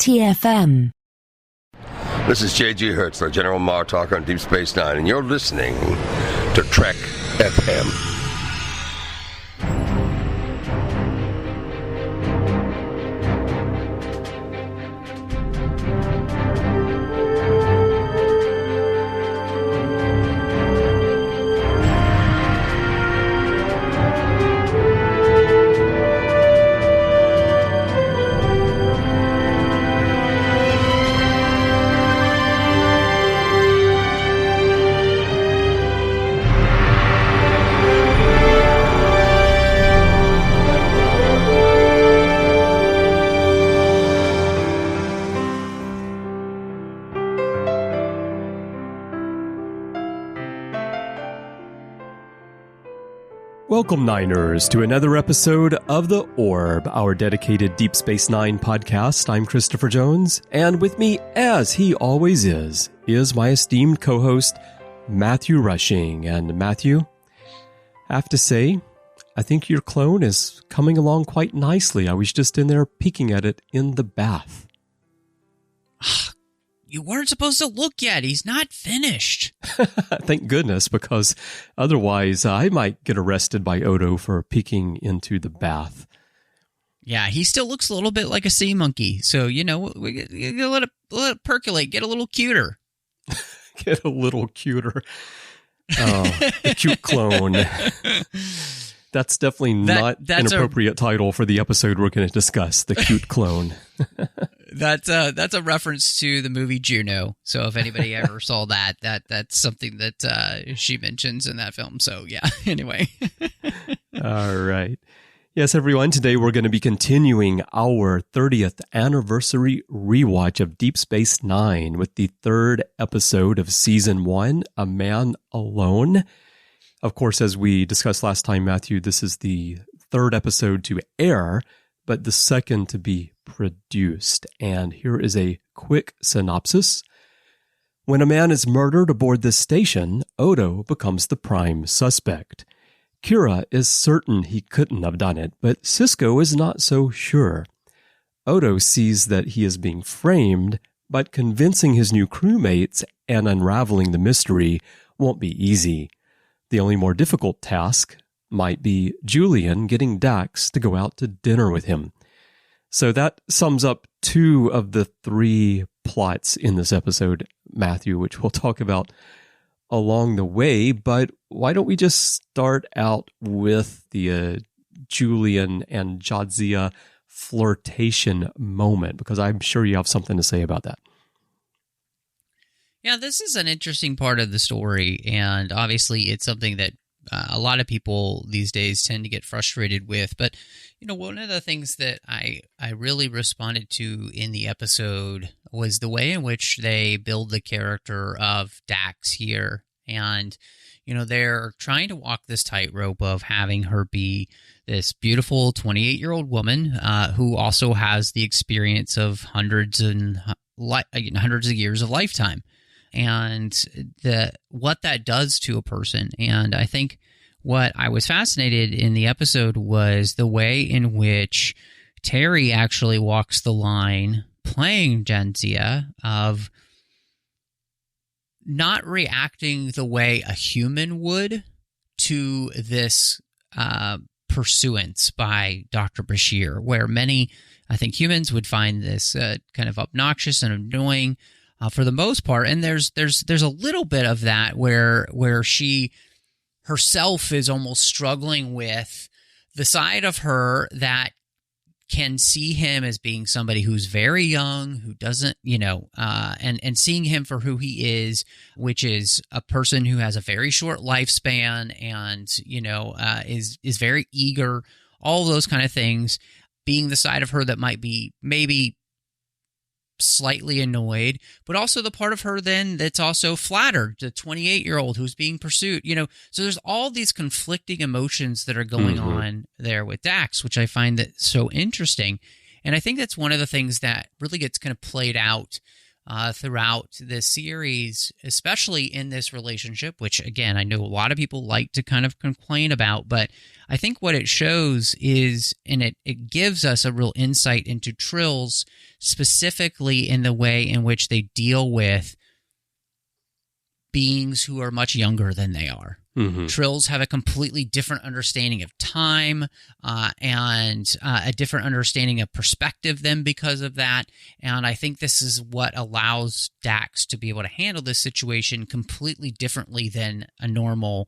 TFM. This is J.G. Hertzler, General Martalker on Deep Space Nine, and you're listening to Trek FM. Welcome, Niners, to another episode of The Orb, our dedicated Deep Space Nine podcast. I'm Christopher Jones, and with me, as he always is my esteemed co-host, Matthew Rushing. And Matthew, I have to say, I think your clone is coming along quite nicely. I was just in there peeking at it in the bath. You weren't supposed to look yet. He's not finished. Thank goodness, because otherwise I might get arrested by Odo for peeking into the bath. Yeah, he still looks a little bit like a sea monkey. So, you know, we let it percolate, get a little cuter. Get a little cuter. Oh, the cute clone. That's definitely not an appropriate title for the episode we're going to discuss, the cute clone. That's a reference to the movie Juno. So if anybody ever saw that's something that she mentions in that film. So yeah, anyway. All right. Yes, everyone, today we're going to be continuing our 30th anniversary rewatch of Deep Space Nine with the third episode of Season 1, A Man Alone. Of course, as we discussed last time, Matthew, this is the third episode to air, but the second to be produced. And here is a quick synopsis. When a man is murdered aboard this station, Odo becomes the prime suspect. Kira is certain he couldn't have done it, but Sisko is not so sure. Odo sees that he is being framed, but convincing his new crewmates and unraveling the mystery won't be easy. The only more difficult task might be Julian getting Dax to go out to dinner with him. So that sums up two of the three plots in this episode, Matthew, which we'll talk about along the way. But why don't we just start out with the Julian and Jadzia flirtation moment? Because I'm sure you have something to say about that. Yeah, this is an interesting part of the story, and obviously it's something that a lot of people these days tend to get frustrated with. But, you know, one of the things that I really responded to in the episode was the way in which they build the character of Dax here. And, you know, they're trying to walk this tightrope of having her be this beautiful 28-year-old woman who also has the experience of hundreds of years of lifetime. And what that does to a person. And I think what I was fascinated in the episode was the way in which Terry actually walks the line playing Jadzia of not reacting the way a human would to this pursuance by Dr. Bashir, where many, I think, humans would find this kind of obnoxious and annoying for the most part. And there's a little bit of that where she herself is almost struggling with the side of her that can see him as being somebody who's very young, who doesn't, and seeing him for who he is, which is a person who has a very short lifespan and, is very eager, all those kind of things, being the side of her that might be maybe slightly annoyed, but also the part of her then that's also flattered, the 28-year-old who's being pursued, so there's all these conflicting emotions that are going on there with Dax, which I find that so interesting. And I think that's one of the things that really gets kind of played out throughout this series, especially in this relationship, which, again, I know a lot of people like to kind of complain about, but I think what it shows is, and it gives us a real insight into Trills, specifically in the way in which they deal with beings who are much younger than they are. Mm-hmm. Trills have a completely different understanding of time and a different understanding of perspective than because of that. And I think this is what allows Dax to be able to handle this situation completely differently than a normal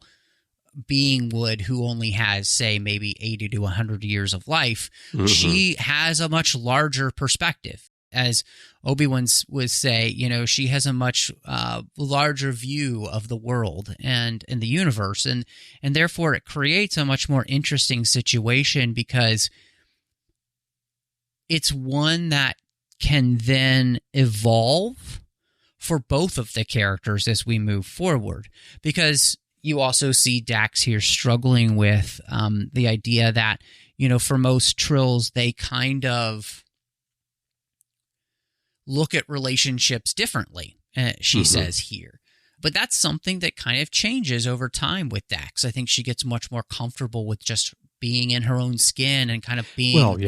being would, who only has, say, maybe 80 to 100 years of life. Mm-hmm. She has a much larger perspective. As Obi-Wan would say, she has a much larger view of the world and the universe, and therefore it creates a much more interesting situation, because it's one that can then evolve for both of the characters as we move forward. Because you also see Dax here struggling with the idea that, for most Trills, they kind of look at relationships differently, she says here. But that's something that kind of changes over time with Dax. I think she gets much more comfortable with just being in her own skin and kind of being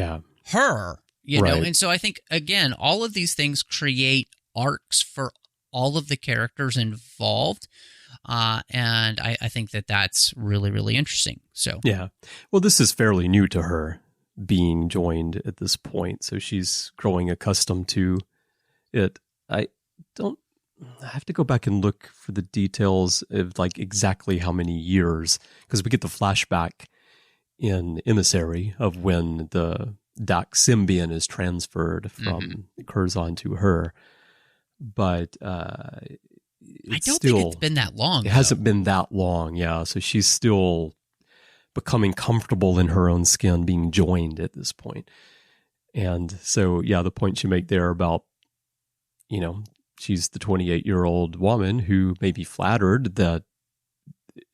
her, know? And so I think, again, all of these things create arcs for all of the characters involved. And I think that that's really, really interesting. So yeah. Well, this is fairly new to her, being joined at this point. So she's growing accustomed to it. I have to go back and look for the details of like exactly how many years, because we get the flashback in Emissary of when the Dax symbiont is transferred from Curzon to her. But I don't think it's been that long. It hasn't been that long, yeah. So she's still becoming comfortable in her own skin, being joined at this point. And so, yeah, the point you make there about, she's the 28-year-old woman who may be flattered that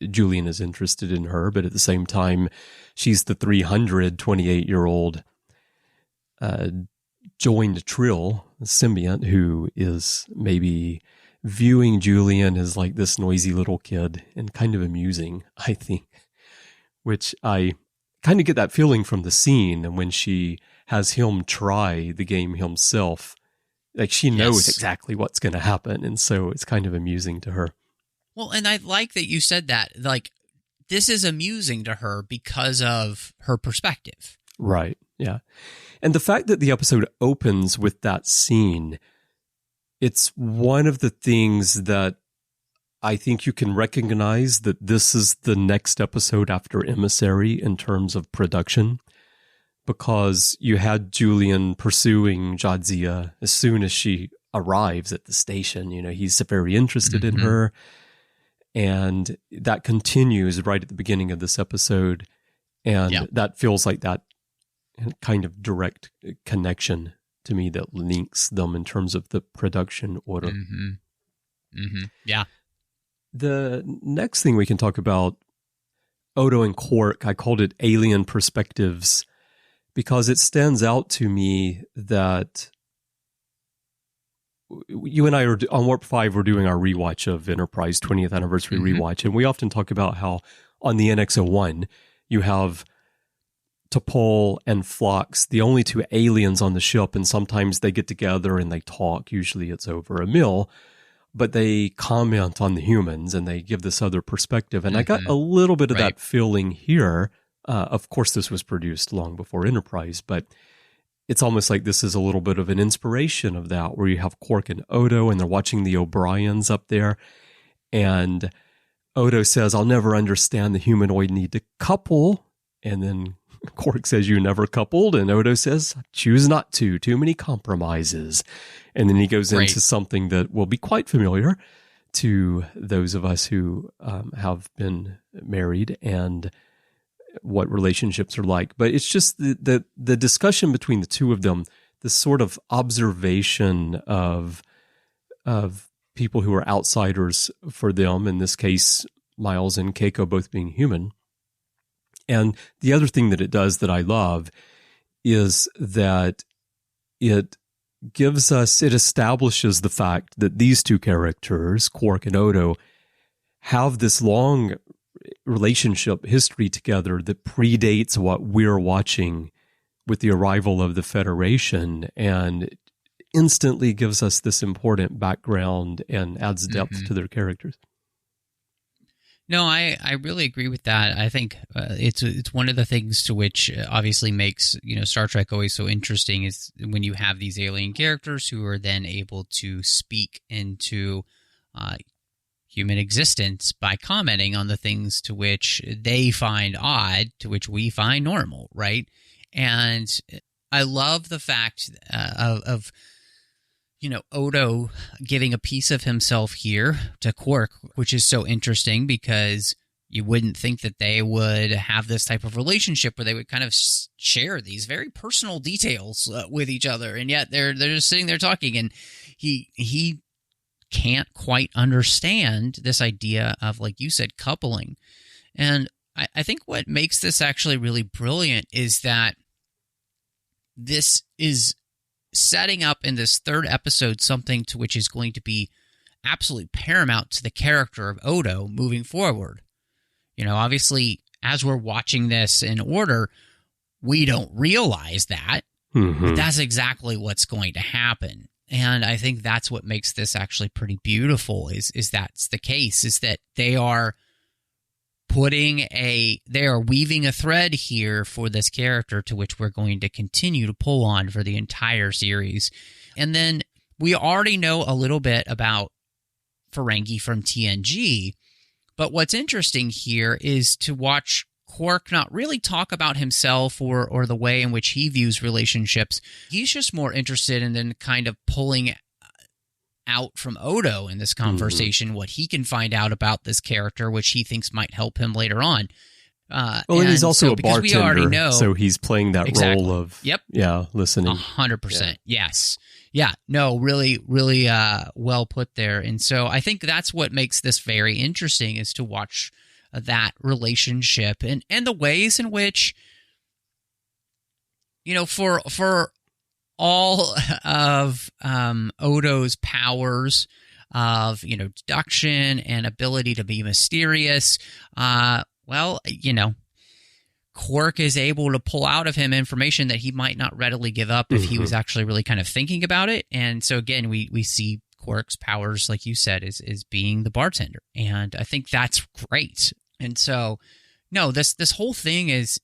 Julian is interested in her, but at the same time, she's the 328-year-old joined Trill symbiont who is maybe viewing Julian as like this noisy little kid and kind of amusing, I think, which I kind of get that feeling from the scene. And when she has him try the game himself, like she knows exactly what's going to happen. And so it's kind of amusing to her. Well, and I like that you said that, like, this is amusing to her because of her perspective. Right. Yeah. And the fact that the episode opens with that scene, it's one of the things that I think you can recognize that this is the next episode after Emissary in terms of production, because you had Julian pursuing Jadzia as soon as she arrives at the station. He's very interested in her, and that continues right at the beginning of this episode, and that feels like that kind of direct connection to me that links them in terms of the production order. Yeah. The next thing we can talk about, Odo and Quark, I called it alien perspectives, because it stands out to me that you and I are on Warp 5, we're doing our rewatch of Enterprise 20th anniversary rewatch, and we often talk about how on the NX-01 you have T'Pol and Phlox, the only two aliens on the ship, and sometimes they get together and they talk. Usually it's over a meal, but they comment on the humans and they give this other perspective. And I got a little bit of that feeling here. Of course, this was produced long before Enterprise, but it's almost like this is a little bit of an inspiration of that, where you have Quark and Odo and they're watching the O'Briens up there. And Odo says, "I'll never understand the humanoid need to couple." And then Quark says, "You never coupled." And Odo says, "Choose not to. Too many compromises." And then he goes into something that will be quite familiar to those of us who have been married and what relationships are like. But it's just the discussion between the two of them, this sort of observation of people who are outsiders for them, in this case, Miles and Keiko both being human. And the other thing that it does that I love is that it it establishes the fact that these two characters, Quark and Odo, have this long relationship history together that predates what we're watching with the arrival of the Federation, and instantly gives us this important background and adds depth to their characters. No, I really agree with that. I think it's one of the things to which obviously makes Star Trek always so interesting is when you have these alien characters who are then able to speak into human existence by commenting on the things to which they find odd, to which we find normal, right? And I love the fact of Odo giving a piece of himself here to Quark, which is so interesting because you wouldn't think that they would have this type of relationship where they would kind of share these very personal details with each other, and yet they're just sitting there talking, and he can't quite understand this idea of, like you said, coupling. And I think what makes this actually really brilliant is that this is setting up in this third episode something to which is going to be absolutely paramount to the character of Odo moving forward. Obviously, as we're watching this in order, we don't realize that. But that's exactly what's going to happen. And I think that's what makes this actually pretty beautiful is that's the case, is that they are weaving a thread here for this character to which we're going to continue to pull on for the entire series. And then we already know a little bit about Ferengi from TNG, but what's interesting here is to watch Quark not really talk about himself or the way in which he views relationships. He's just more interested in then kind of pulling out from Odo in this conversation what he can find out about this character, which he thinks might help him later on. And he's also a bartender, we already know, so he's playing that role of listening. 100%. Yes. Yeah. No, really, really well put there. And so I think that's what makes this very interesting, is to watch that relationship and the ways in which, for all of Odo's powers of, deduction and ability to be mysterious, Quark is able to pull out of him information that he might not readily give up if he was actually really kind of thinking about it. And so again, we see Quark's powers, like you said, is being the bartender. And I think that's great. And so, no, this whole thing is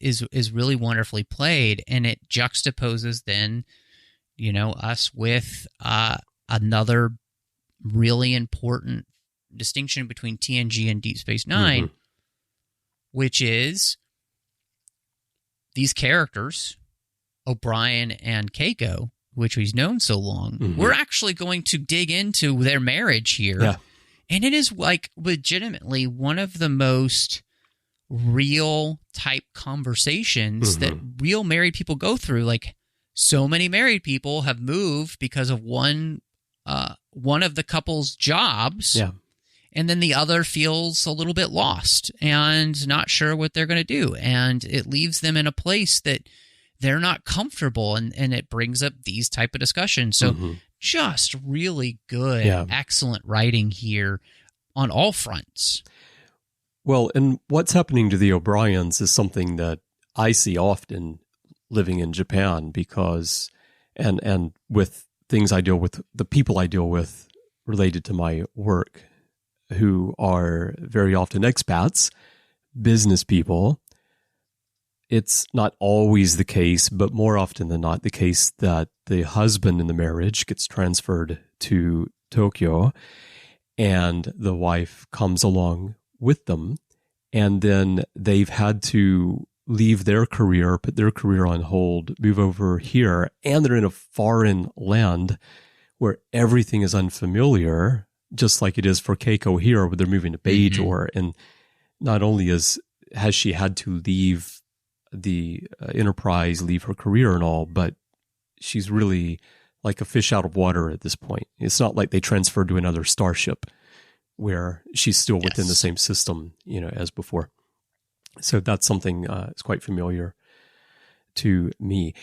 really wonderfully played, and it juxtaposes then, us with another really important distinction between TNG and Deep Space Nine, which is these characters, O'Brien and Keiko, which we've known so long, we're actually going to dig into their marriage here. Yeah. And it is like legitimately one of the most real type conversations that real married people go through. Like, so many married people have moved because of one of the couple's jobs. Yeah. And then the other feels a little bit lost and not sure what they're going to do. And it leaves them in a place that they're not comfortable, and it brings up these type of discussions. So just really good, excellent writing here on all fronts. Well, and what's happening to the O'Briens is something that I see often living in Japan, because, and with things I deal with, the people I deal with related to my work, who are very often expats, business people. It's not always the case, but more often than not the case that the husband in the marriage gets transferred to Tokyo and the wife comes along with them. And then they've had to leave their career, put their career on hold, move over here. And they're in a foreign land where everything is unfamiliar, just like it is for Keiko here, where they're moving to Bajor. And not only has she had to leave the Enterprise, leave her career and all, but she's really like a fish out of water at this point. It's not like they transferred to another starship where she's still within the same system, as before. So that's something that's quite familiar to me.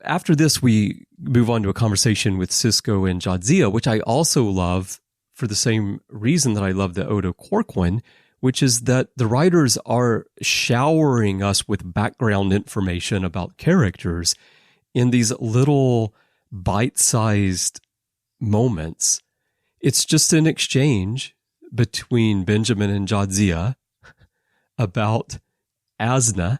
after this, we move on to a conversation with Sisko and Jadzia, which I also love for the same reason that I love the Odo Quark one, which is that the writers are showering us with background information about characters in these little bite-sized moments. It's just an exchange between Benjamin and Jadzia about Asna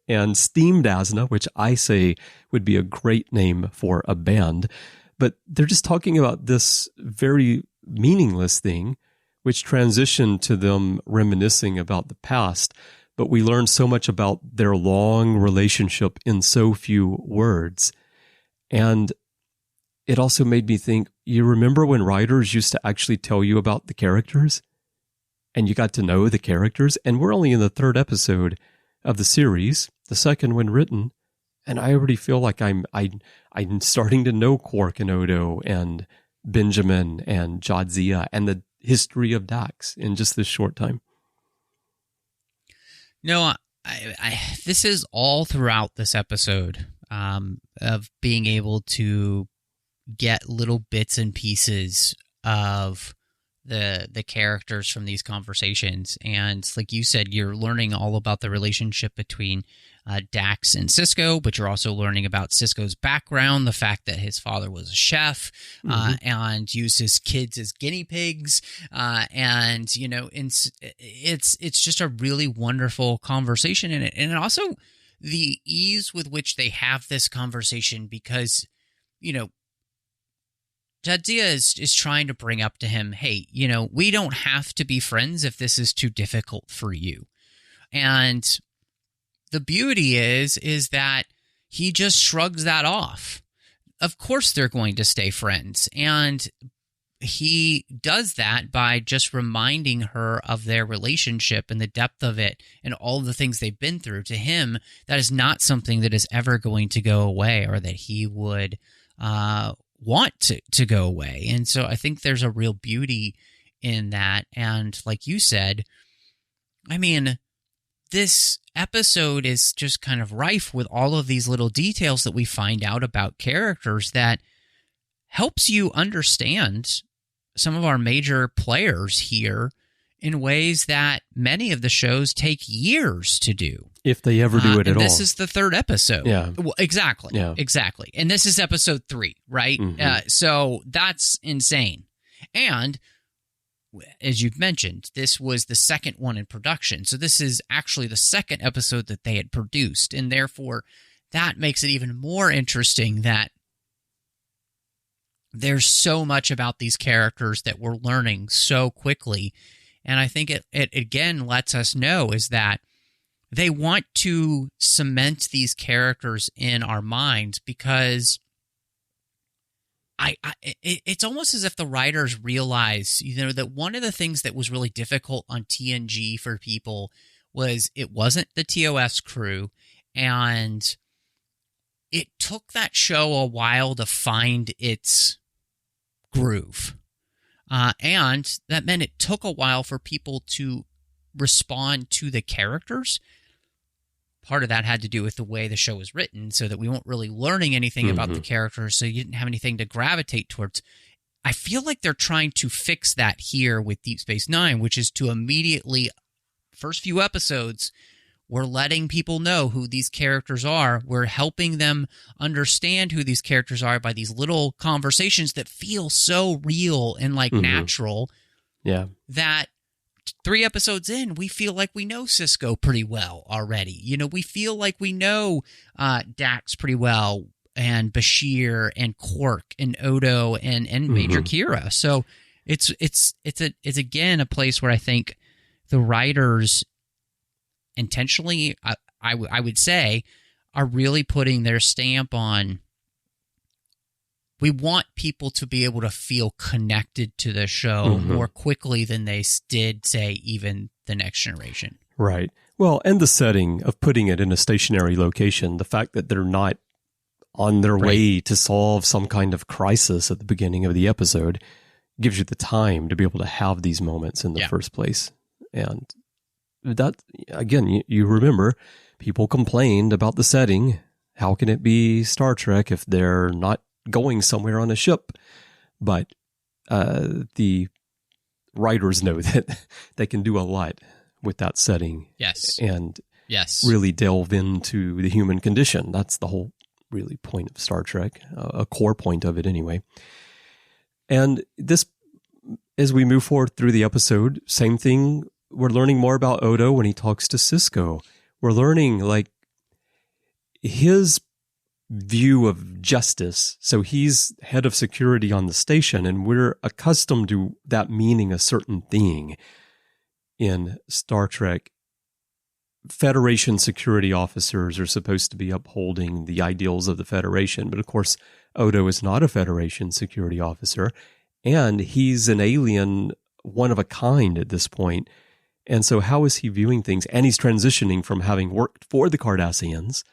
and Steamed Asna, which I say would be a great name for a band. But they're just talking about this very meaningless thing, which transitioned to them reminiscing about the past. But we learn so much about their long relationship in so few words. And it also made me think, you remember when writers used to actually tell you about the characters? And you got to know the characters? And we're only in the 3rd episode of the series, the 2nd one written, and I already feel like I'm starting to know Quark and Odo and Benjamin and Jadzia and the history of Dax in just this short time. No, this is all throughout this episode of being able to get little bits and pieces of the characters from these conversations. And like you said, you're learning all about the relationship between Dax and Sisko, but you're also learning about Sisko's background, the fact that his father was a chef and used his kids as guinea pigs. And, you know, it's just a really wonderful conversation in it. And also the ease with which they have this conversation because, you know, Jadzia is trying to bring up to him, hey, you know, we don't have to be friends if this is too difficult for you. And the beauty is that he just shrugs that off. Of course they're going to stay friends. And he does that by just reminding her of their relationship and the depth of it and all of the things they've been through. To him, that is not something that is ever going to go away or that he would want to go away. And so I think there's a real beauty in that. And like you said, I mean, this episode is just kind of rife with all of these little details that we find out about characters that helps you understand some of our major players here in ways that many of the shows take years to do. If they ever do it at all. This is the 3rd episode. Yeah. Well, exactly. Yeah. Exactly. And this is episode 3, right? So that's insane. And as you've mentioned, this was the 2nd one in production. So this is actually the 2nd episode that they had produced. And therefore, that makes it even more interesting that there's so much about these characters that we're learning so quickly. And I think it again lets us know is that they want to cement these characters in our minds because it's almost as if the writers realize, you know, that one of the things that was really difficult on TNG for people was it wasn't the TOS crew, and it took that show a while to find its groove. And that meant it took a while for people to respond to the characters. Part of that had to do with the way the show was written, so that we weren't really learning anything about the characters, so you didn't have anything to gravitate towards. I feel like they're trying to fix that here with Deep Space Nine, which is to immediately, first few episodes, we're letting people know who these characters are. We're helping them understand who these characters are by these little conversations that feel so real and like natural. Yeah. That 3 episodes in, we feel like we know Sisko pretty well already. You know, we feel like we know Dax pretty well, and Bashir and Quark and Odo and Major Kira. So it's again a place where I think the writers intentionally, I would say, are really putting their stamp on. We want people to be able to feel connected to the show more quickly than they did, say, even the Next Generation. Right. Well, and the setting of putting it in a stationary location, the fact that they're not on their way to solve some kind of crisis at the beginning of the episode gives you the time to be able to have these moments in the first place. And that, again, you remember, people complained about the setting how can it be Star Trek if they're not going somewhere on a ship? But the writers know that they can do a lot with that setting. Yes. And yes, really delve into the human condition. That's the whole really point of Star Trek, a core point of it anyway. And this, as we move forward through the episode, same thing. We're learning more about Odo when he talks to Sisko. We're learning like his view of justice. So he's head of security on the station, and we're accustomed to that meaning a certain thing in Star Trek. Federation security officers are supposed to be upholding the ideals of the Federation, but of course, Odo is not a Federation security officer, and he's an alien, one of a kind at this point. And so how is he viewing things? And he's transitioning from having worked for the Cardassians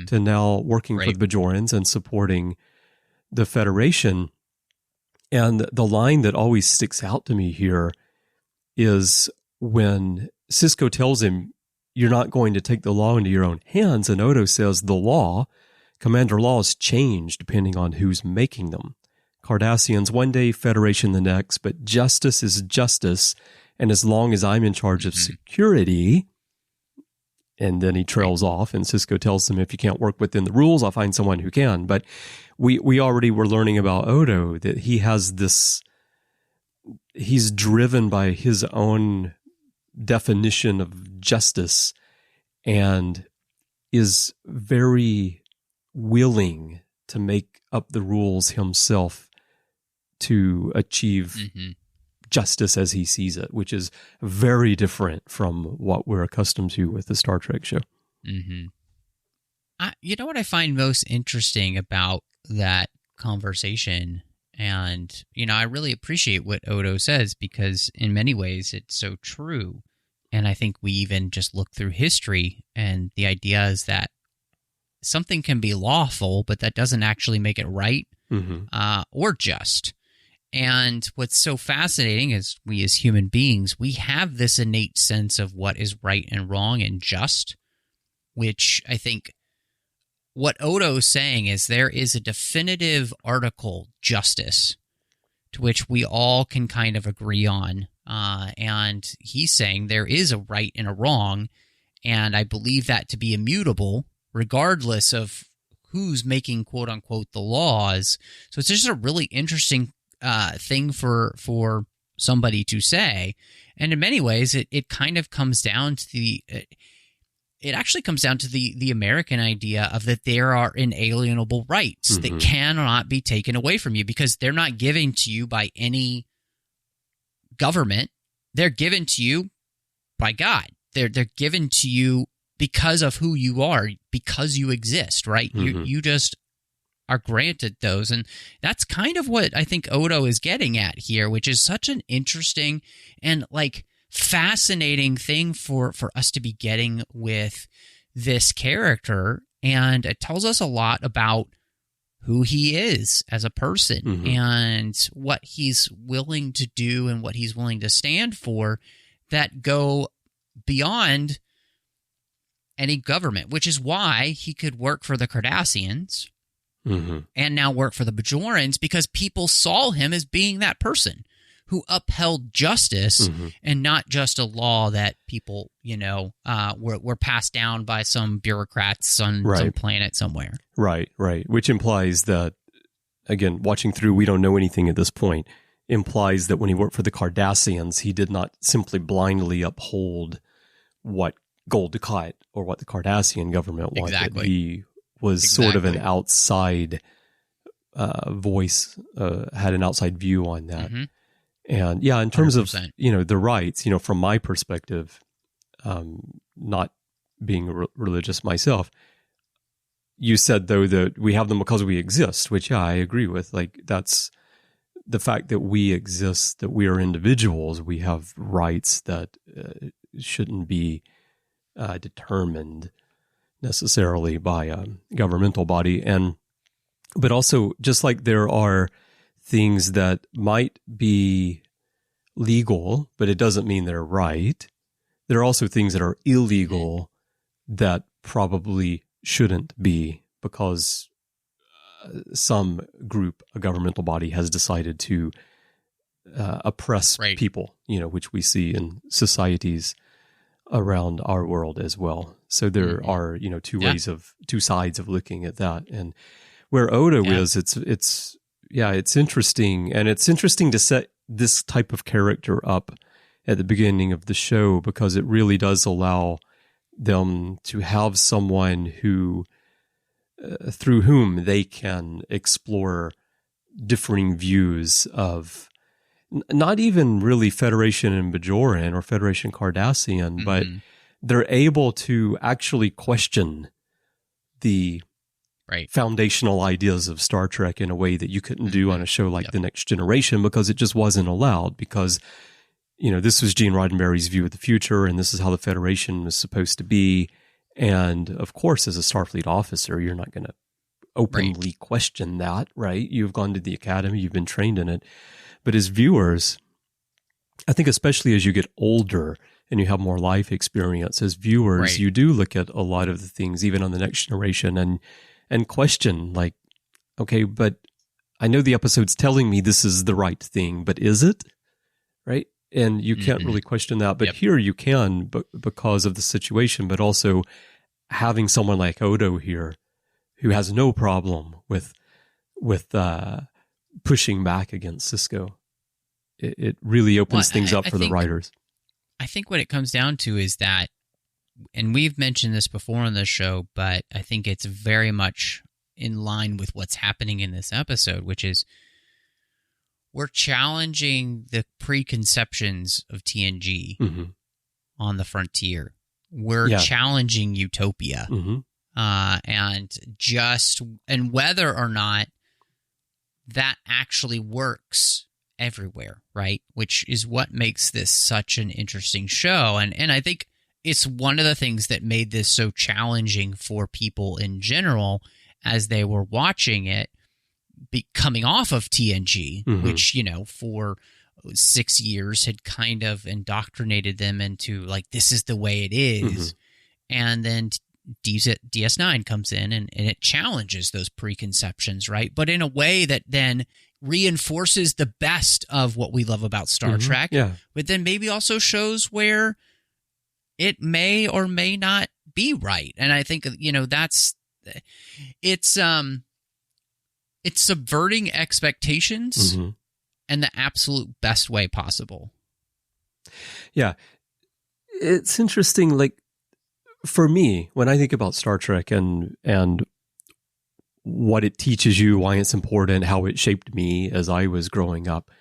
to now working for the Bajorans and supporting the Federation. And the line that always sticks out to me here is when Sisko tells him, you're not going to take the law into your own hands. And Odo says the law, Commander laws change depending on who's making them. Cardassians one day, Federation the next, but justice is justice. And as long as I'm in charge of security, and then he trails off, and Sisko tells him, if you can't work within the rules, I'll find someone who can. But we already were learning about Odo, that he has this, he's driven by his own definition of justice and is very willing to make up the rules himself to achieve justice as he sees it, which is very different from what we're accustomed to with the Star Trek show. You know what I find most interesting about that conversation, and, you know, I really appreciate what Odo says because in many ways it's so true. And I think we even just look through history, and the idea is that something can be lawful, but that doesn't actually make it right or just. And what's so fascinating is we as human beings, we have this innate sense of what is right and wrong and just, which I think what Odo's saying is there is a definitive article, justice, to which we all can kind of agree on. And he's saying there is a right and a wrong, and I believe that to be immutable, regardless of who's making quote-unquote the laws. So it's just a really interesting thing for somebody to say. And in many ways, it kind of comes down to it actually comes down to the American idea of that there are inalienable rights that cannot be taken away from you because they're not given to you by any government. They're given to you by God. They're given to you because of who you are, because you exist, right? You just are granted those. And that's kind of what I think Odo is getting at here, which is such an interesting and like fascinating thing for us to be getting with this character. And it tells us a lot about who he is as a person and what he's willing to do and what he's willing to stand for that go beyond any government, which is why he could work for the Cardassians and now work for the Bajorans, because people saw him as being that person who upheld justice and not just a law that people, you know, were passed down by some bureaucrats on some planet somewhere. Right. Which implies that, again, watching through, we don't know anything at this point, implies that when he worked for the Cardassians, he did not simply blindly uphold what Gul Dukat or what the Cardassian government wanted. Exactly. He was sort of an outside voice, had an outside view on that. And yeah, in terms 100%. Of, you know, the rights, you know, from my perspective, not being religious myself, you said, though, that we have them because we exist, which, yeah, I agree with. Like, that's the fact that we exist, that we are individuals, we have rights that shouldn't be determined necessarily by a governmental body. But also, just like there are things that might be legal, but it doesn't mean they're right, there are also things that are illegal that probably shouldn't be because some group, a governmental body, has decided to oppress people, which we see in societies around our world as well. So there are, two sides of looking at that. And where Odo is, it's interesting. And it's interesting to set this type of character up at the beginning of the show, because it really does allow them to have someone who, through whom they can explore differing views of not even really Federation and Bajoran or Federation Cardassian, but they're able to actually question the foundational ideas of Star Trek in a way that you couldn't do on a show like The Next Generation, because it just wasn't allowed, because, this was Gene Roddenberry's view of the future, and this is how the Federation was supposed to be. And of course, as a Starfleet officer, you're not going to openly question that, right? You've gone to the academy, you've been trained in it. But as viewers, I think especially as you get older and you have more life experience, as viewers, you do look at a lot of the things, even on The Next Generation, and question, like, okay, but I know the episode's telling me this is the right thing, but is it? Right? And you can't really question that. But here you can, because of the situation, but also having someone like Odo here who has no problem with pushing back against Sisko. It really opens things up for the writers. I think what it comes down to is that, and we've mentioned this before on the show, but I think it's very much in line with what's happening in this episode, which is we're challenging the preconceptions of TNG on the frontier. We're challenging utopia. And whether or not that actually works everywhere, right? Which is what makes this such an interesting show. And I think it's one of the things that made this so challenging for people in general as they were watching it, coming off of TNG, which, for 6 years had kind of indoctrinated them into, like, this is the way it is. And then DS9 comes in and it challenges those preconceptions, right? But in a way that then reinforces the best of what we love about Star Trek, but then maybe also shows where it may or may not be right. And I think, it's subverting expectations in the absolute best way possible. Yeah. It's interesting, like, for me, when I think about Star Trek and what it teaches you, why it's important, how it shaped me as I was growing up,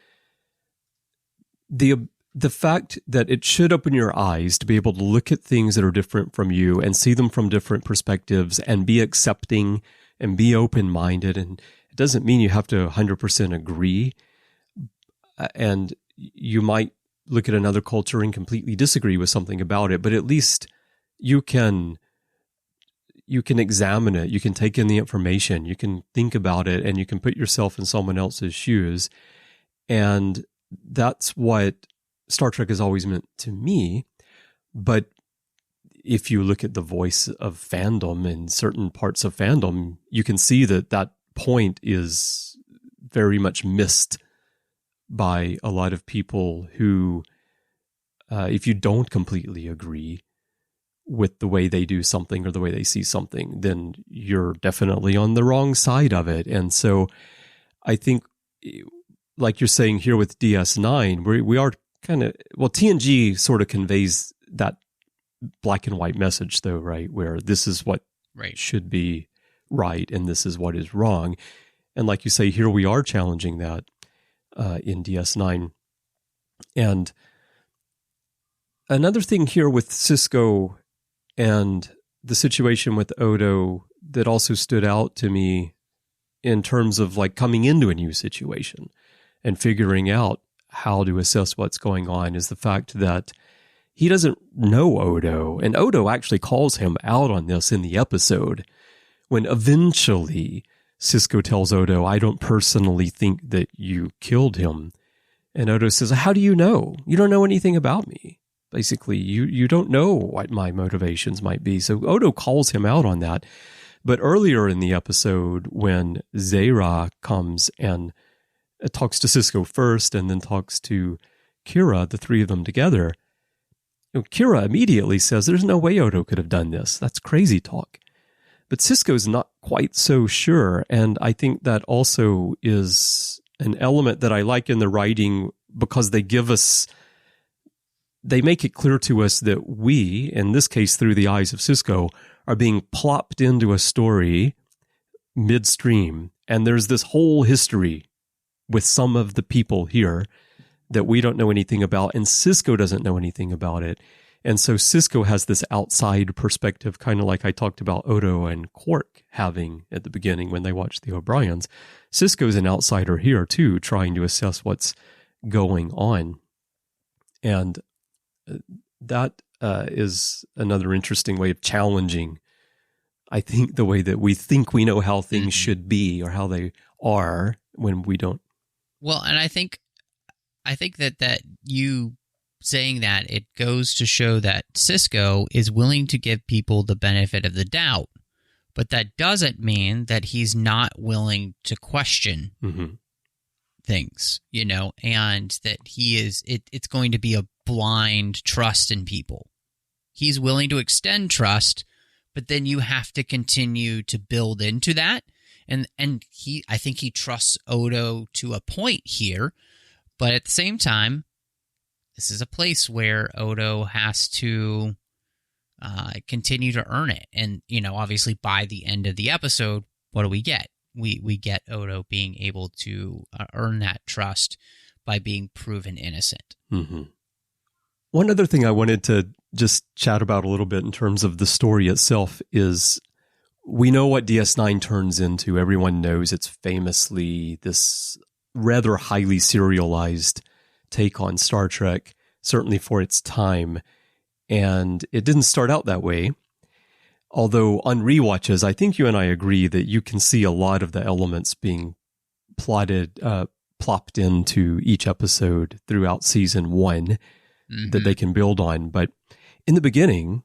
the fact that it should open your eyes to be able to look at things that are different from you and see them from different perspectives and be accepting and be open-minded. And it doesn't mean you have to 100% agree. And you might look at another culture and completely disagree with something about it, but at least you can examine it, you can take in the information, you can think about it, and you can put yourself in someone else's shoes. And that's what Star Trek has always meant to me. But if you look at the voice of fandom and certain parts of fandom, you can see that point is very much missed by a lot of people who, if you don't completely agree with the way they do something or the way they see something, then you're definitely on the wrong side of it. And so I think, like you're saying here with DS9, we are kind of, TNG sort of conveys that black and white message though, right? Where this is what should be right and this is what is wrong. And like you say, here we are challenging that in DS9. And another thing here with Sisko and the situation with Odo that also stood out to me in terms of like coming into a new situation and figuring out how to assess what's going on is the fact that he doesn't know Odo. And Odo actually calls him out on this in the episode when eventually Sisko tells Odo, I don't personally think that you killed him. And Odo says, how do you know? You don't know anything about me. Basically, you don't know what my motivations might be. So Odo calls him out on that. But earlier in the episode, when Zayra comes and talks to Sisko first and then talks to Kira, the three of them together, Kira immediately says, there's no way Odo could have done this. That's crazy talk. But Sisko's not quite so sure. And I think that also is an element that I like in the writing, because they make it clear to us that we, in this case through the eyes of Sisko, are being plopped into a story midstream. And there's this whole history with some of the people here that we don't know anything about, and Sisko doesn't know anything about it. And so Sisko has this outside perspective, kind of like I talked about Odo and Quark having at the beginning when they watched the O'Briens. Sisko's an outsider here too, trying to assess what's going on. And that is another interesting way of challenging, I think, the way that we think we know how things should be or how they are when we don't. Well, and I think that you saying that, it goes to show that Sisko is willing to give people the benefit of the doubt, but that doesn't mean that he's not willing to question things, and that it's going to be a blind trust in people. He's willing to extend trust, but then you have to continue to build into that. And I think he trusts Odo to a point here, but at the same time, this is a place where Odo has to continue to earn it. And, obviously by the end of the episode, what do we get? We get Odo being able to earn that trust by being proven innocent. Mm-hmm. One other thing I wanted to just chat about a little bit in terms of the story itself is we know what DS9 turns into. Everyone knows it's famously this rather highly serialized take on Star Trek, certainly for its time. And it didn't start out that way. Although on rewatches, I think you and I agree that you can see a lot of the elements being plopped into each episode throughout season one that they can build on. But in the beginning,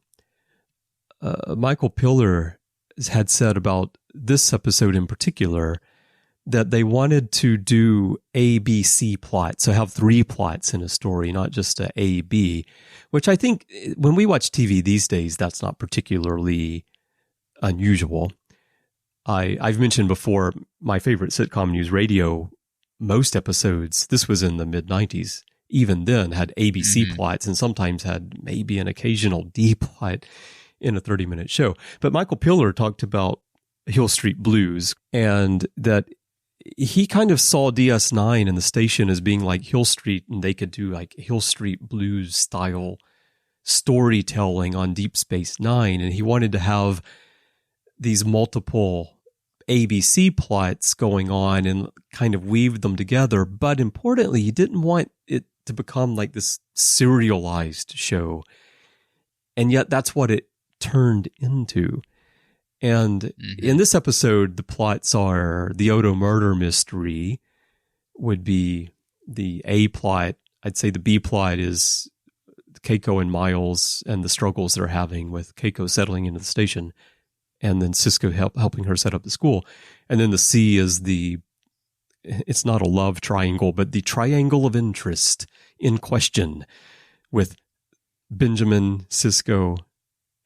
Michael Piller had said about this episode in particular that they wanted to do A, B, C plots, so have 3 plots in a story, not just A, B, which I think when we watch TV these days, that's not particularly unusual. I've mentioned before my favorite sitcom, News Radio. Most episodes, this was in the mid-90s, even then had ABC plots and sometimes had maybe an occasional D plot in a 30-minute show. But Michael Piller talked about Hill Street Blues, and that he kind of saw DS9 and the station as being like Hill Street, and they could do like Hill Street Blues style storytelling on Deep Space Nine. And he wanted to have these multiple ABC plots going on and kind of weave them together. But importantly, he didn't want it to become like this serialized show. And yet that's what it turned into. And in this episode, the plots are the Odo murder mystery would be the A plot. I'd say the B plot is Keiko and Miles and the struggles they're having with Keiko settling into the station, and then Sisko helping her set up the school. And then the C is it's not a love triangle, but the triangle of interest in question with Benjamin, Sisko,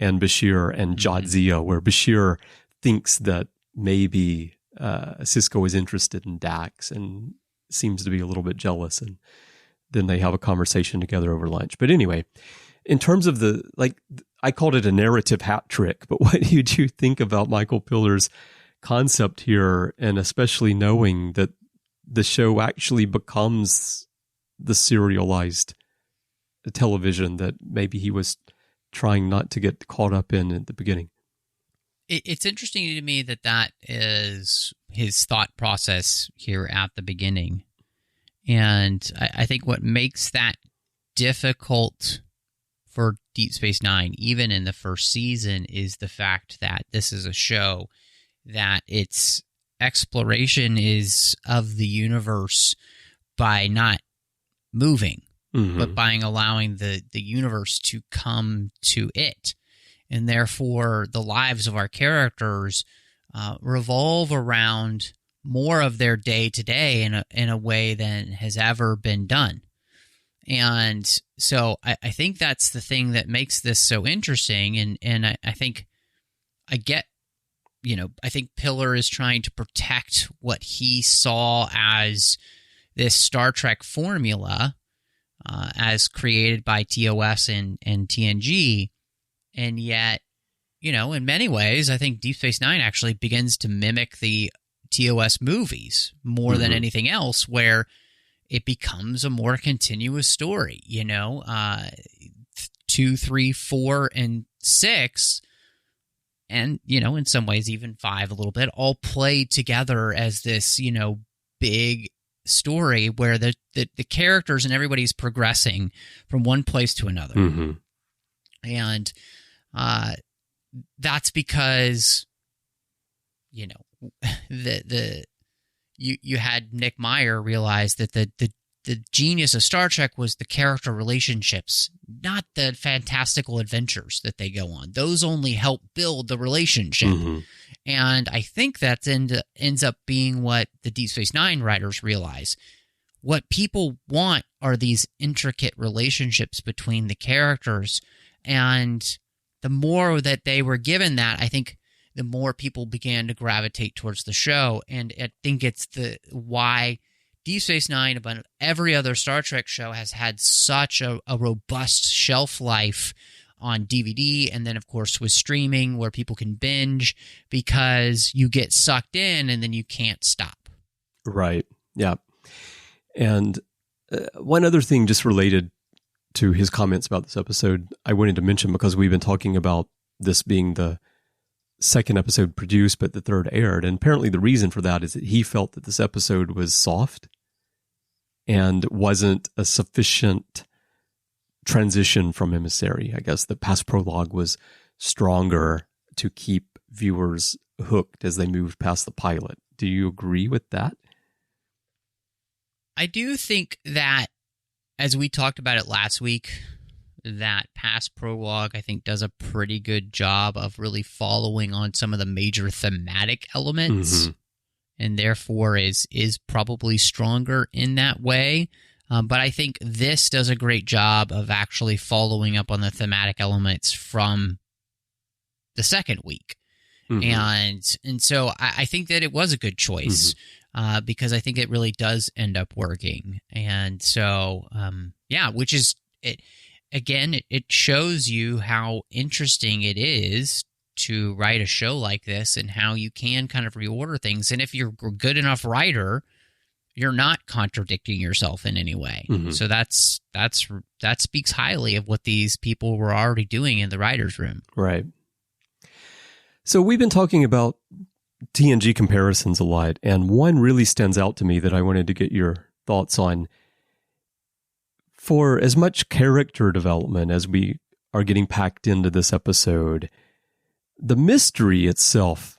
and Bashir and Jadzia, where Bashir thinks that maybe Sisko is interested in Dax and seems to be a little bit jealous. And then they have a conversation together over lunch. But anyway, in terms of I called it a narrative hat trick, but what did you think about Michael Piller's concept here, and especially knowing that the show actually becomes the serialized television that maybe he was trying not to get caught up in at the beginning? It's interesting to me that is his thought process here at the beginning. And I think what makes that difficult for Deep Space Nine, even in the first season, is the fact that this is a show that its exploration is of the universe by not moving, but by allowing the universe to come to it. And therefore, the lives of our characters revolve around more of their day-to-day in a way than has ever been done. And so I think that's the thing that makes this so interesting. And I think I get, I think Pillar is trying to protect what he saw as this Star Trek formula as created by TOS and TNG. And yet, in many ways, I think Deep Space Nine actually begins to mimic the TOS movies more than anything else, where it becomes a more continuous story. 2, 3, 4, and 6, and in some ways even 5 a little bit, all play together as this big story where the characters and everybody's progressing from one place to another. And that's because you had Nick Meyer realize that the genius of Star Trek was the character relationships, not the fantastical adventures that they go on. Those only help build the relationship. And I think that ends up being what the Deep Space Nine writers realize. What people want are these intricate relationships between the characters. And the more that they were given that, I think the more people began to gravitate towards the show. And I think it's why Deep Space Nine, above every other Star Trek show, has had such a robust shelf life on DVD, and then, of course, with streaming where people can binge, because you get sucked in and then you can't stop. Right. Yeah. And one other thing just related to his comments about this episode, I wanted to mention, because we've been talking about this being the second episode produced, but the third aired. And apparently the reason for that is that he felt that this episode was soft and wasn't a sufficient transition from Emissary. I guess the past prologue was stronger to keep viewers hooked as they moved past the pilot. Do you agree with that? I do think that, as we talked about it last week, that past prologue, I think, does a pretty good job of really following on some of the major thematic elements, and therefore is probably stronger in that way. But I think this does a great job of actually following up on the thematic elements from the second week. And so I think that it was a good choice, because I think it really does end up working. And so, which is it. Again, it shows you how interesting it is to write a show like this and how you can kind of reorder things. And if you're a good enough writer, you're not contradicting yourself in any way. So that speaks highly of what these people were already doing in the writer's room. Right. So we've been talking about TNG comparisons a lot, and one really stands out to me that I wanted to get your thoughts on. For as much character development as we are getting packed into this episode, the mystery itself,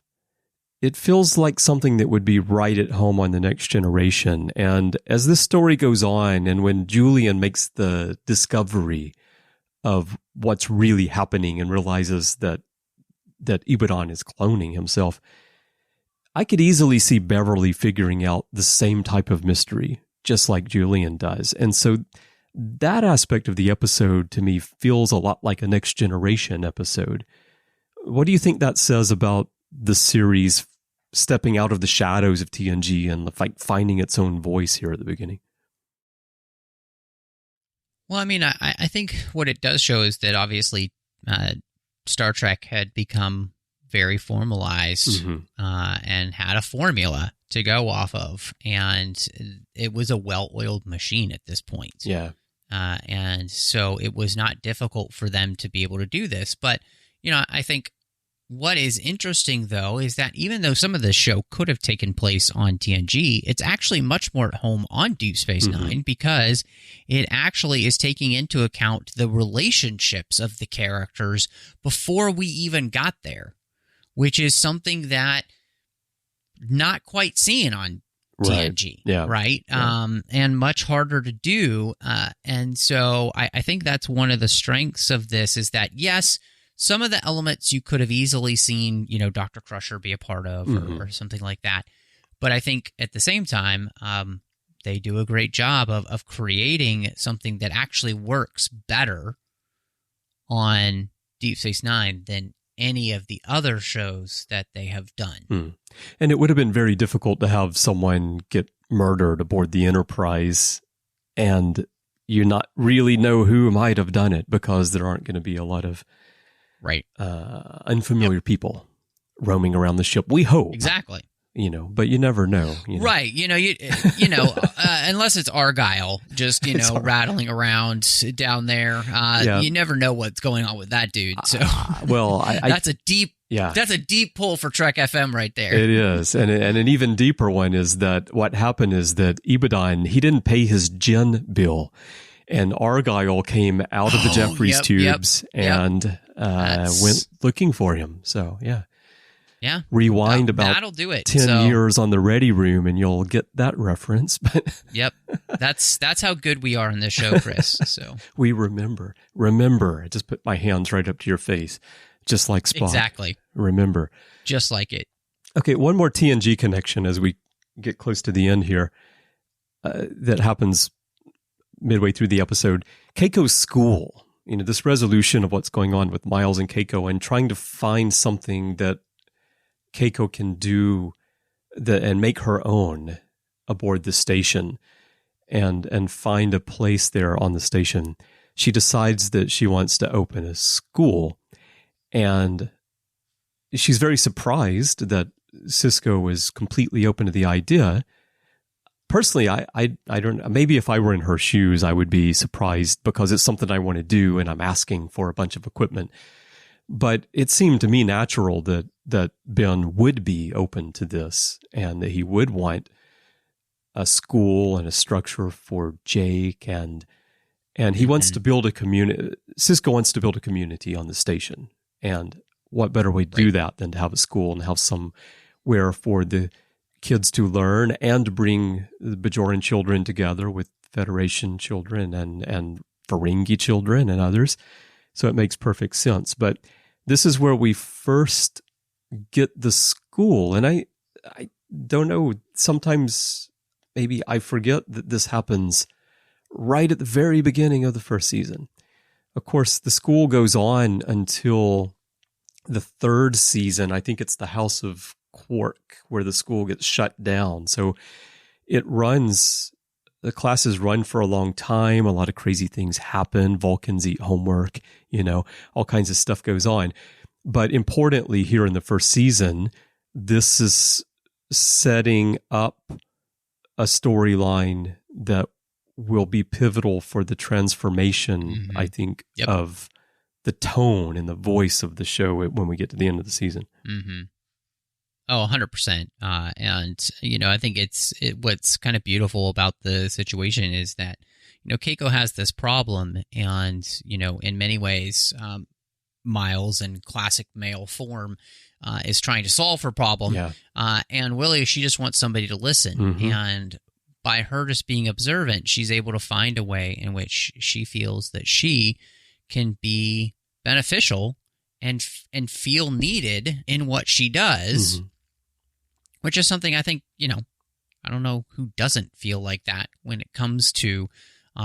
it feels like something that would be right at home on The Next Generation. And as this story goes on, and when Julian makes the discovery of what's really happening and realizes that Ibadan is cloning himself, I could easily see Beverly figuring out the same type of mystery, just like Julian does. And so that aspect of the episode to me feels a lot like a Next Generation episode. What do you think that says about the series stepping out of the shadows of TNG and finding its own voice here at the beginning? Well, I mean, I think what it does show is that obviously Star Trek had become very formalized and had a formula to go off of, and it was a well-oiled machine at this point. Yeah. And so it was not difficult for them to be able to do this. But, I think what is interesting, though, is that even though some of this show could have taken place on TNG, it's actually much more at home on Deep Space Nine, because it actually is taking into account the relationships of the characters before we even got there, which is something that not quite seen on TNG, right? And much harder to do. And so I think that's one of the strengths of this, is that, yes, some of the elements you could have easily seen, Dr. Crusher be a part of or something like that. But I think at the same time, they do a great job of creating something that actually works better on Deep Space Nine than any of the other shows that they have done. And it would have been very difficult to have someone get murdered aboard the Enterprise and you not really know who might have done it, because there aren't going to be a lot of unfamiliar people roaming around the ship. We hope. Exactly. But you never know. Right. Unless it's Argyle just, rattling around down there. You never know what's going on with that dude. So, that's a deep pull for Trek FM right there. It is. And an even deeper one is that what happened is that Ibadan, he didn't pay his gin bill. And Argyle came out of the Jeffries tubes and went looking for him. So, yeah. Yeah. Rewind about that'll do it. 10 years on the Ready Room and you'll get that reference. But Yep. That's how good we are in this show, Chris. So we remember. I just put my hands right up to your face, just like Spock. Exactly. Remember. Just like it. Okay, one more TNG connection as we get close to the end here that happens midway through the episode. Keiko's school, this resolution of what's going on with Miles and Keiko and trying to find something that Keiko can do and make her own aboard the station and find a place there on the station. She decides that she wants to open a school, and she's very surprised that Sisko is completely open to the idea. Personally, I don't, maybe if I were in her shoes, I would be surprised because it's something I want to do and I'm asking for a bunch of equipment. But it seemed to me natural that Ben would be open to this and that he would want a school and a structure for Jake and he wants to build a community. Sisko wants to build a community on the station. And what better way to do that than to have a school and have somewhere for the kids to learn and bring the Bajoran children together with Federation children and Ferengi children and others. So it makes perfect sense. But this is where we first get the school. And I don't know, sometimes maybe I forget that this happens right at the very beginning of the first season. Of course, the school goes on until the third season. I think it's the House of Quark where the school gets shut down. So the classes run for a long time. A lot of crazy things happen. Vulcans eat homework, all kinds of stuff goes on. But importantly, here in the first season, this is setting up a storyline that will be pivotal for the transformation, I think, of the tone and the voice of the show when we get to the end of the season. Mm-hmm. Oh, 100%. And, I think what's kind of beautiful about the situation is that, Keiko has this problem and, in many ways, Miles in classic male form is trying to solve her problem. Yeah. And Willie, she just wants somebody to listen. Mm-hmm. And by her just being observant, she's able to find a way in which she feels that she can be beneficial and feel needed in what she does. Mm-hmm. Which is something I think, I don't know who doesn't feel like that when it comes to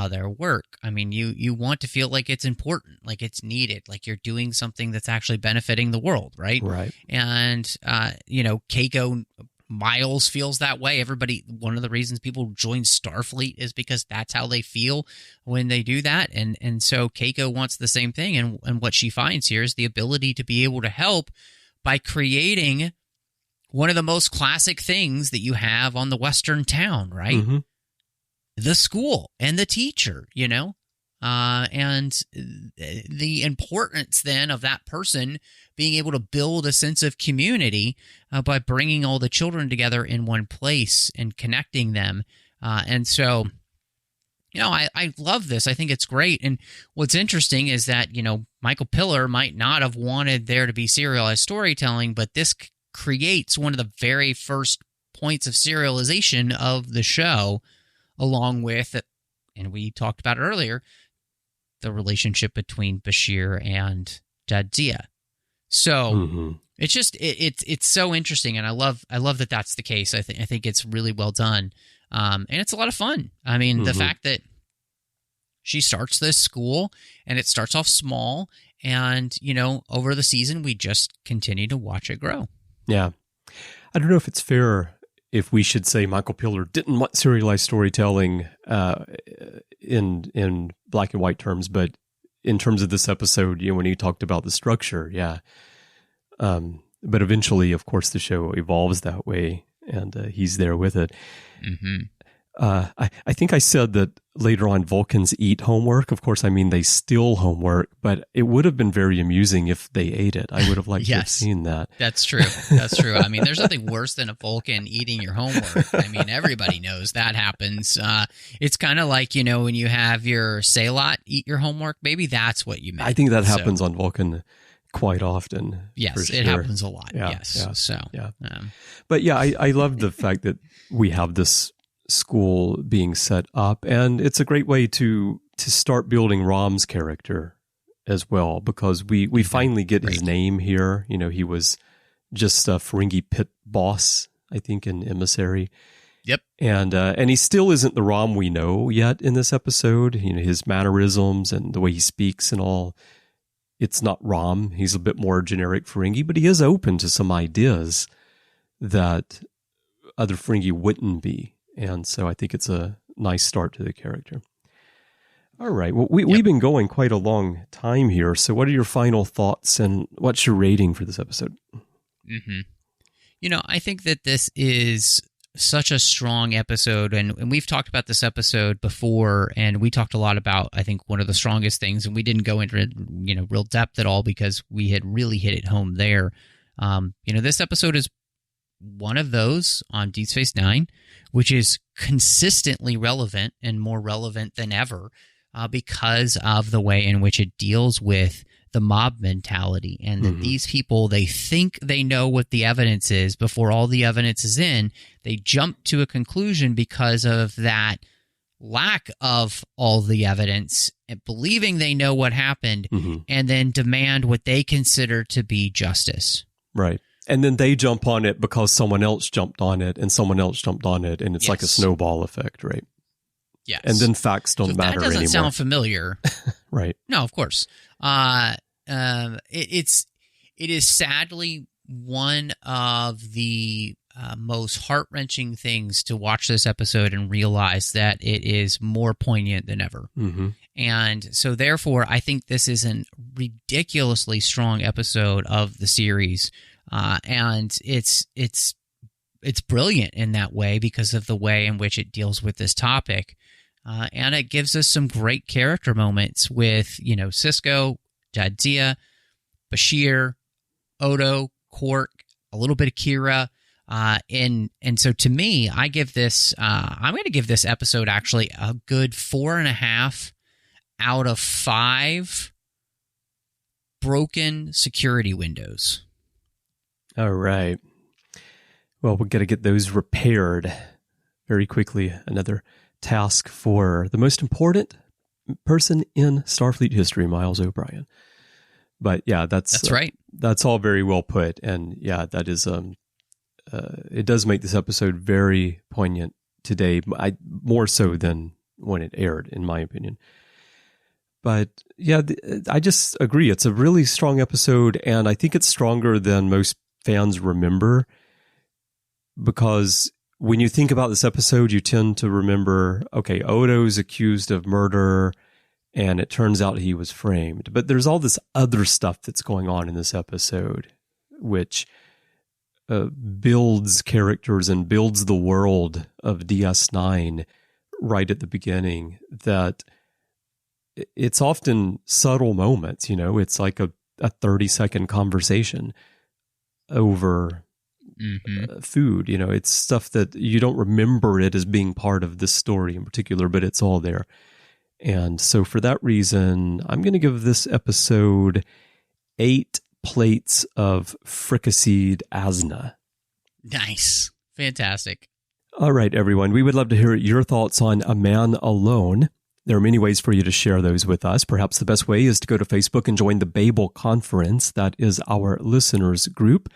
their work. I mean, you want to feel like it's important, like it's needed, like you're doing something that's actually benefiting the world, right? Right. And, Keiko, Miles feels that way. One of the reasons people join Starfleet is because that's how they feel when they do that. And so Keiko wants the same thing. And what she finds here is the ability to be able to help by creating one of the most classic things that you have on the Western town, right? Mm-hmm. The school and the teacher, and the importance then of that person being able to build a sense of community by bringing all the children together in one place and connecting them. And so, I love this. I think it's great. And what's interesting is that, Michael Piller might not have wanted there to be serialized storytelling, but this creates one of the very first points of serialization of the show, along with, and we talked about it earlier, the relationship between Bashir and Jadzia. So Mm-hmm. it's just it's so interesting, and I love that that's the case. I think it's really well done, and it's a lot of fun. I mean, the fact that she starts this school and it starts off small, and over the season we just continue to watch it grow. Yeah, I don't know if it's fair if we should say Michael Piller didn't want serialized storytelling in black and white terms, but in terms of this episode, when he talked about the structure, yeah. But eventually, of course, the show evolves that way, and he's there with it. Mm-hmm. I think I said that later on Vulcans eat homework. Of course, I mean they steal homework, but it would have been very amusing if they ate it. I would have liked to have seen that. That's true. That's true. I mean, there's nothing worse than a Vulcan eating your homework. I mean, everybody knows that happens. It's kind of like, when you have your Sailot eat your homework. Maybe that's what you meant. I think that happens on Vulcan quite often. Yes, sure. It happens a lot. Yeah, yes. Yeah, so, yeah. But yeah, I love the fact that we have this school being set up, and it's a great way to start building Rom's character as well, because we finally get his name here. He was just a Ferengi pit boss, I think, in Emissary. Yep. And he still isn't the Rom we know yet in this episode. His mannerisms and the way he speaks and all, it's not Rom. He's a bit more generic Ferengi, but he is open to some ideas that other Ferengi wouldn't be. And so I think it's a nice start to the character. All right. Well, we've been going quite a long time here. So what are your final thoughts, and what's your rating for this episode? Mm-hmm. I think that this is such a strong episode, and we've talked about this episode before, and we talked a lot about, I think, one of the strongest things, and we didn't go into real depth at all because we had really hit it home there. This episode is one of those on Deep Space Nine, which is consistently relevant and more relevant than ever because of the way in which it deals with the mob mentality, and that these people, they think they know what the evidence is before all the evidence is in. They jump to a conclusion because of that lack of all the evidence, and believing they know what happened, and then demand what they consider to be justice. Right. And then they jump on it because someone else jumped on it, and someone else jumped on it, and it's like a snowball effect, right? Yes. And then facts don't matter anymore. That doesn't sound familiar. Right. No, of course. It is sadly one of the most heart-wrenching things to watch this episode and realize that it is more poignant than ever. And so therefore, I think this is a ridiculously strong episode of the series. And it's brilliant in that way because of the way in which it deals with this topic. And it gives us some great character moments with, Sisko, Jadzia, Bashir, Odo, Quark, a little bit of Kira. And so to me, I give this, I'm going to give this episode actually a good 4.5 out of 5 broken security windows. All right. Well, we've got to get those repaired very quickly. Another task for the most important person in Starfleet history, Miles O'Brien. But yeah, that's right. That's all very well put. And yeah, that is, it does make this episode very poignant today, more so than when it aired, in my opinion. But yeah, I just agree. It's a really strong episode, and I think it's stronger than most fans remember, because when you think about this episode, you tend to remember, okay, Odo's accused of murder, and it turns out he was framed. But there's all this other stuff that's going on in this episode, which builds characters and builds the world of DS9 right at the beginning, that it's often subtle moments, it's like a 30-second conversation over food. It's stuff that you don't remember it as being part of this story in particular, but it's all there. And so for that reason, I'm going to give this episode 8 plates of fricasseed asna. Nice. Fantastic. All right, everyone. We would love to hear your thoughts on A Man Alone. There are many ways for you to share those with us. Perhaps the best way is to go to Facebook and join the Babel Conference. That is our listeners group.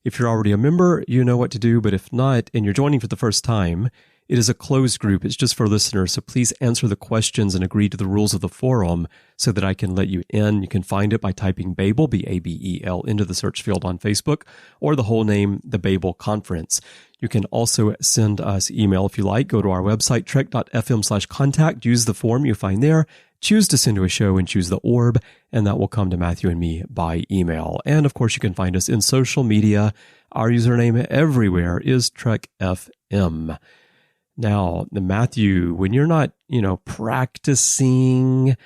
If you're already a member, you know what to do, but if not, and you're joining for the first time, it is a closed group. It's just for listeners, so please answer the questions and agree to the rules of the forum so that I can let you in. You can find it by typing Babel, B-A-B-E-L, into the search field on Facebook, or the whole name, the Babel Conference. You can also send us email if you like. Go to our website, trek.fm/contact, use the form you find there, choose to send to a show, and choose the orb, and that will come to Matthew and me by email. And of course, you can find us in social media. Our username everywhere is TrekFM. Now, Matthew, when you're not, practicing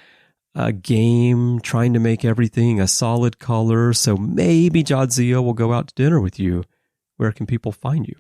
a game, trying to make everything a solid color, so maybe Jadzia will go out to dinner with you, where can people find you?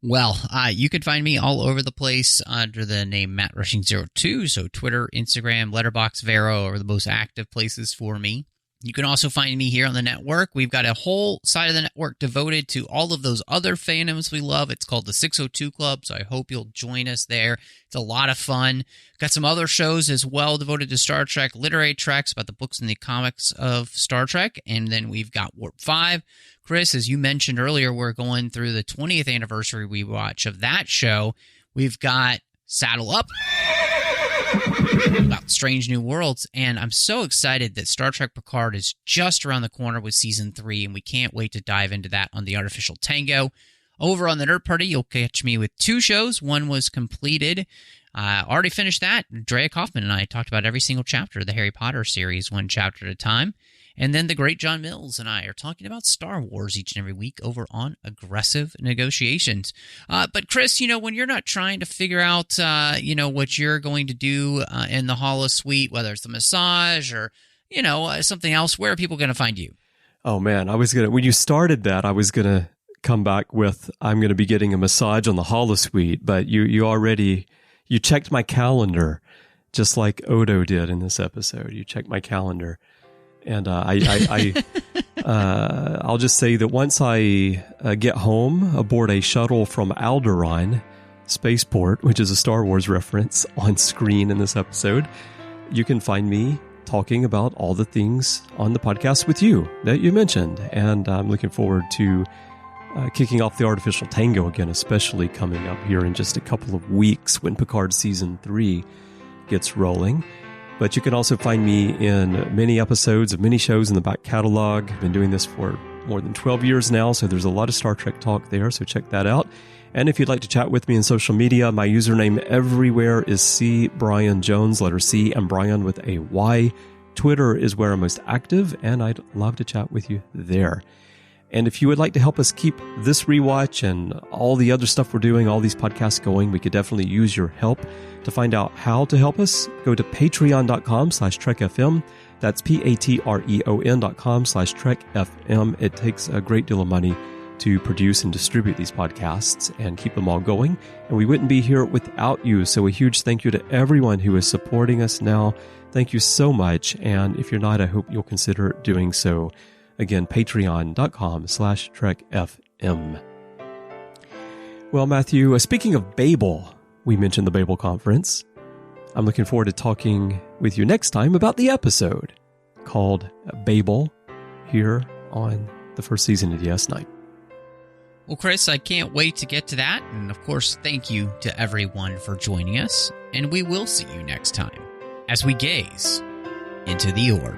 Well, you can find me all over the place under the name MattRushing02, so Twitter, Instagram, Letterboxd, Vero are the most active places for me. You can also find me here on the network. We've got a whole side of the network devoted to all of those other fandoms we love. It's called the 602 Club, so I hope you'll join us there. It's a lot of fun. Got some other shows as well devoted to Star Trek, literary treks about the books and the comics of Star Trek, and then we've got Warp 5. Chris, as you mentioned earlier, we're going through the 20th anniversary rewatch of that show. We've got Saddle Up about Strange New Worlds, and I'm so excited that Star Trek Picard is just around the corner with Season 3, and we can't wait to dive into that on the Artificial Tango. Over on the Nerd Party, you'll catch me with 2 shows. One was completed. Already finished that. Drea Kaufman and I talked about every single chapter of the Harry Potter series, one chapter at a time. And then the great John Mills and I are talking about Star Wars each and every week over on Aggressive Negotiations. But Chris, when you're not trying to figure out, what you're going to do in the holosuite, whether it's the massage or, something else, where are people going to find you? Oh man, when you started that, I was going to come back with, I'm going to be getting a massage on the holosuite, but you checked my calendar, just like Odo did in this episode. You checked my calendar. And I'll just say that once I get home aboard a shuttle from Alderaan Spaceport, which is a Star Wars reference on screen in this episode, you can find me talking about all the things on the podcast with you that you mentioned. And I'm looking forward to kicking off the Artificial Tango again, especially coming up here in just a couple of weeks when Picard Season 3 gets rolling. But you can also find me in many episodes of many shows in the back catalog. I've been doing this for more than 12 years now, so there's a lot of Star Trek talk there, so check that out. And if you'd like to chat with me in social media, my username everywhere is C. Bryan Jones, letter C, and Bryan with a Y. Twitter is where I'm most active, and I'd love to chat with you there. And if you would like to help us keep this rewatch and all the other stuff we're doing, all these podcasts going, we could definitely use your help. To find out how to help us, go to patreon.com/trekfm. That's patreon.com/trekfm. It takes a great deal of money to produce and distribute these podcasts and keep them all going. And we wouldn't be here without you. So a huge thank you to everyone who is supporting us now. Thank you so much. And if you're not, I hope you'll consider doing so. Again, patreon.com/trekfm. Well, Matthew, speaking of Babel, we mentioned the Babel Conference. I'm looking forward to talking with you next time about the episode called Babel here on the first season of DS9. Well, Chris, I can't wait to get to that. And of course, thank you to everyone for joining us. And we will see you next time as we gaze into the orb.